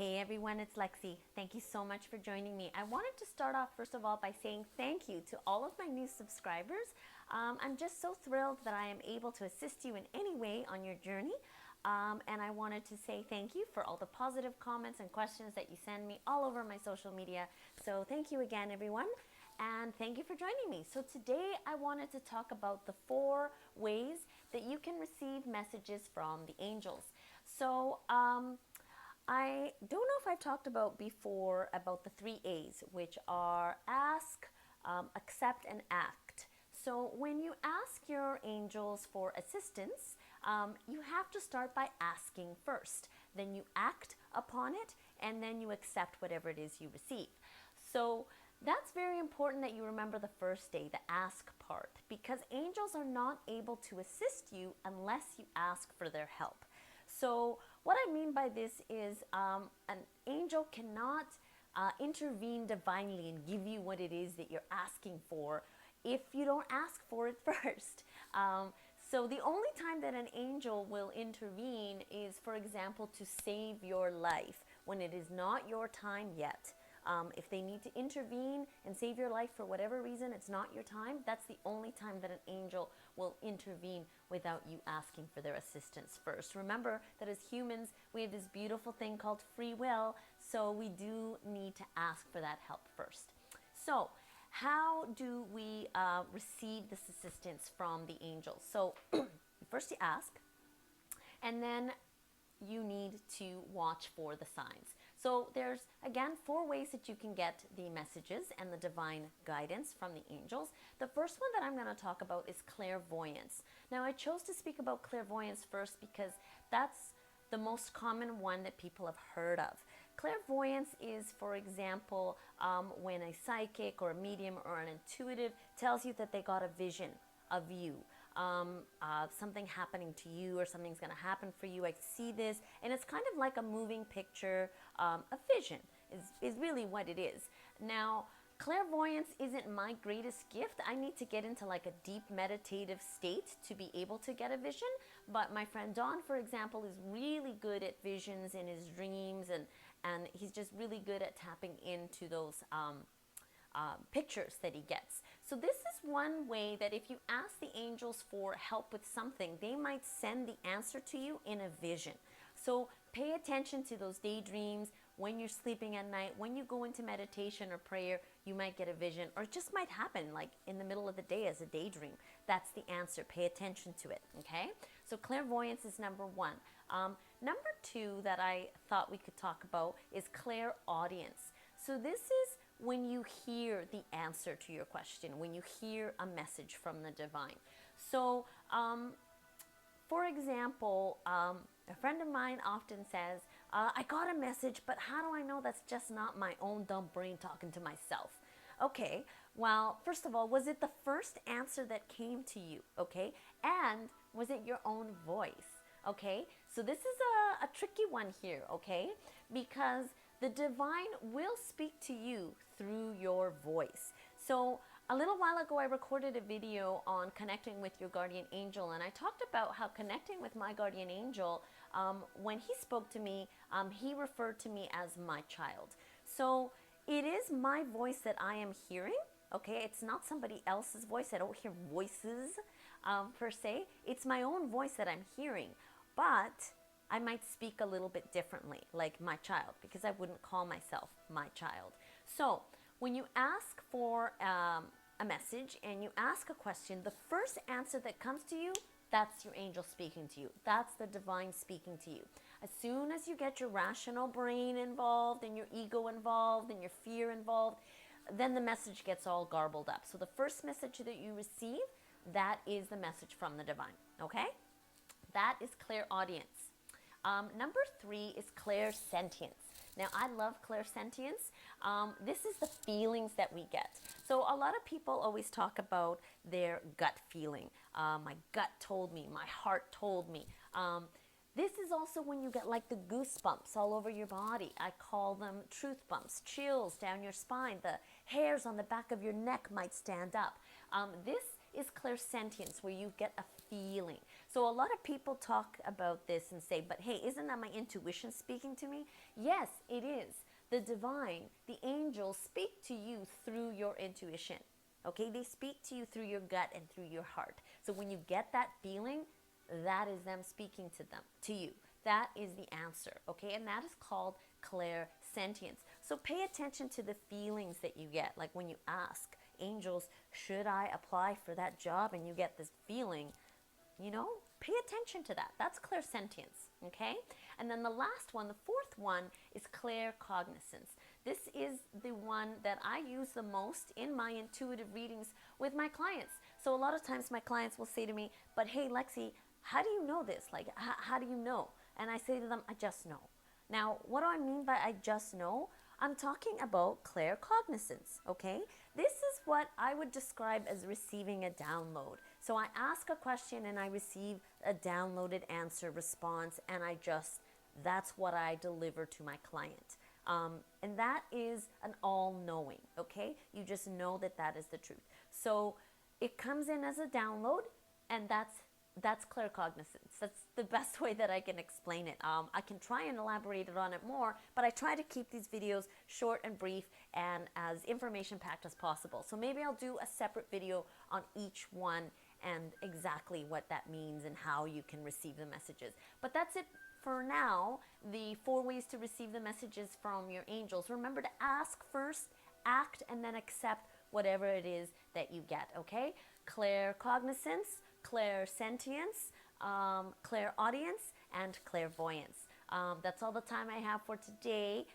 Hey everyone, it's Lexi. Thank you so much for joining me. I wanted to start off first of all by saying thank you to all of my new subscribers. I'm just so thrilled that I am able to assist you in any way on your journey. And I wanted to say thank you for all the positive comments and questions that you send me all over my social media. So thank you again, everyone. And thank you for joining me. So today I wanted to talk about the 4 ways that you can receive messages from the angels. So, I don't know if I've talked about before about the 3 A's, which are ask, accept, and act. So when you ask your angels for assistance, you have to start by asking first. Then you act upon it, and then you accept whatever it is you receive. So that's very important that you remember the first day, the ask part, because angels are not able to assist you unless you ask for their help. So what I mean by this is an angel cannot intervene divinely and give you what it is that you're asking for if you don't ask for it first. So the only time that an angel will intervene is, for example, to save your life when it is not your time yet. If they need to intervene and save your life for whatever reason, it's not your time, that's the only time that an angel will intervene without you asking for their assistance first. Remember that as humans, we have this beautiful thing called free will, so we do need to ask for that help first. So, how do we receive this assistance from the angels? So, first you ask, and then you need to watch for the signs. So there's, again, 4 ways that you can get the messages and the divine guidance from the angels. The first one that I'm going to talk about is clairvoyance. Now, I chose to speak about clairvoyance first because that's the most common one that people have heard of. Clairvoyance is, for example, when a psychic or a medium or an intuitive tells you that they got a vision of you. Something happening to you, or something's going to happen for you. I see this, and it's kind of like a moving picture. A vision is really what it is. Now, clairvoyance isn't my greatest gift. I need to get into like a deep meditative state to be able to get a vision. But my friend Don, for example, is really good at visions in his dreams, and he's just really good at tapping into those pictures that he gets. So this is one way that if you ask the angels for help with something, they might send the answer to you in a vision. So pay attention to those daydreams when you're sleeping at night. When you go into meditation or prayer, you might get a vision, or it just might happen like in the middle of the day as a daydream. That's the answer. Pay attention to it, okay? So clairvoyance is number 1. Number 2 that I thought we could talk about is clairaudience. So this is when you hear the answer to your question, when you hear a message from the divine. So, for example, a friend of mine often says, I got a message, but how do I know that's just not my own dumb brain talking to myself? Okay, well, first of all, was it the first answer that came to you? Okay, and was it your own voice? Okay, so this is a tricky one here, okay, because the divine will speak to you through your voice. So a little while ago, I recorded a video on connecting with your guardian angel, and I talked about how connecting with my guardian angel, when he spoke to me, he referred to me as my child. So it is my voice that I am hearing, okay? It's not somebody else's voice. I don't hear voices per se. It's my own voice that I'm hearing, but I might speak a little bit differently, like my child, because I wouldn't call myself my child. So when you ask for a message and you ask a question, the first answer that comes to you, that's your angel speaking to you. That's the divine speaking to you. As soon as you get your rational brain involved and your ego involved and your fear involved, then the message gets all garbled up. So the first message that you receive, that is the message from the divine, okay? That is clairaudience. Number 3 is clairsentience. Now, I love clairsentience. This is the feelings that we get. So a lot of people always talk about their gut feeling. My gut told me, my heart told me. This is also when you get like the goosebumps all over your body. I call them truth bumps, chills down your spine. The hairs on the back of your neck might stand up. This is clairsentience, where you get a feeling. So a lot of people talk about this and say, but hey, isn't that my intuition speaking to me? Yes, it is. The divine, the angels speak to you through your intuition. Okay, they speak to you through your gut and through your heart. So when you get that feeling, that is them speaking to you. That is the answer, okay? And that is called clairsentience. So pay attention to the feelings that you get. Like when you ask angels, should I apply for that job? And you get this feeling, pay attention to that. That's clairsentience, okay? And then the last one, the fourth one, is claircognizance. This is the one that I use the most in my intuitive readings with my clients. So a lot of times my clients will say to me, but hey, Lexi, how do you know this? Like, how do you know? And I say to them, I just know. Now, what do I mean by I just know? I'm talking about claircognizance, okay? This is what I would describe as receiving a download. So I ask a question and I receive a downloaded answer response, and that's what I deliver to my client. And that is an all-knowing, okay? You just know that that is the truth. So it comes in as a download, and that's claircognizance. That's the best way that I can explain it. I can try and elaborate on it more, but I try to keep these videos short and brief and as information packed as possible. So maybe I'll do a separate video on each one and exactly what that means and how you can receive the messages. But that's it for now, the 4 ways to receive the messages from your angels. Remember to ask first, act, and then accept whatever it is that you get, okay? Claircognizance, clairsentience, clairaudience, and clairvoyance. That's all the time I have for today.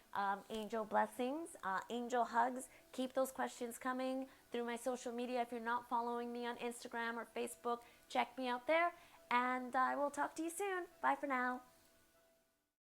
Angel blessings, angel hugs. Keep those questions coming through my social media. If you're not following me on Instagram or Facebook, check me out there. And I will talk to you soon. Bye for now.